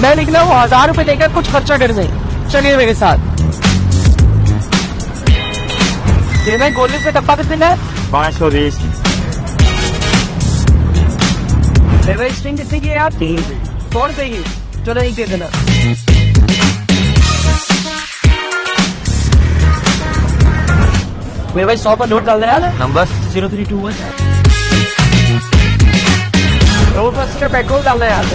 मैं निकला वो 1000 रुपए देकर कुछ खर्चा कर दे। चलिए मेरे साथ। ये मैं गोल्ड पे डब्बा कितने है? 520। स्ट्रिंग कितने की है यार? 100 रुपए की। चलो एक दे देना। मेरे भाई 100 पर नोट डाल रहा है नंबर 0321 रोड पर पेट्रोल डालना है यार।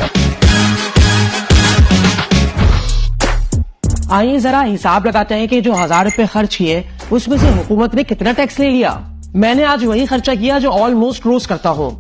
आइए जरा हिसाब लगाते हैं कि जो 1000 रुपए खर्च किए उसमें से हुकूमत ने कितना टैक्स ले लिया। मैंने आज वही खर्चा किया जो ऑलमोस्ट रोज करता हूँ।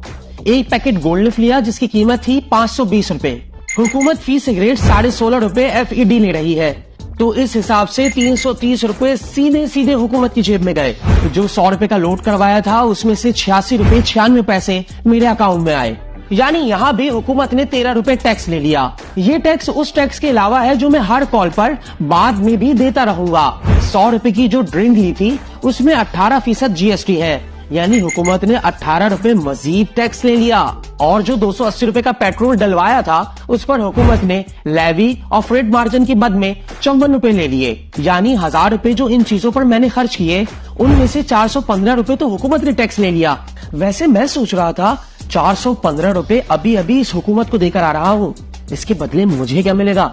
एक पैकेट गोल्ड लिफ लिया जिसकी कीमत थी 520 रुपए। हुकूमत फी सिगरेट 16.5 रुपए FED ले रही है, तो इस हिसाब से 330 रुपए सीधे सीधे हुकूमत की जेब में गए। जो 100 रुपए का लोड करवाया था उसमें से 86 रुपए 96 पैसे मेरे अकाउंट में आए। यानी यहाँ भी हुकूमत ने 13 रुपए टैक्स ले लिया। ये टैक्स उस टैक्स के अलावा है जो मैं हर कॉल पर बाद में भी देता रहूंगा। 100 रुपए की जो ड्रिंक ली थी उसमें 18% GST है, यानी हुकूमत ने 18 रुपए मजीद टैक्स ले लिया। और जो 280 रुपए का पेट्रोल डलवाया था उस पर हुकूमत ने लेवी और फ्रेट मार्जिन की मद में 54 रुपए ले लिए। यानी 1000 रुपए जो इन चीजों पर मैंने खर्च किए उनमें से 415 रुपए तो हुकूमत ने टैक्स ले लिया। वैसे मैं सोच रहा था 415 रुपए अभी अभी इस हुकूमत को देकर आ रहा हूँ, इसके बदले मुझे क्या मिलेगा?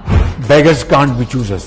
Beggars can't be choosers.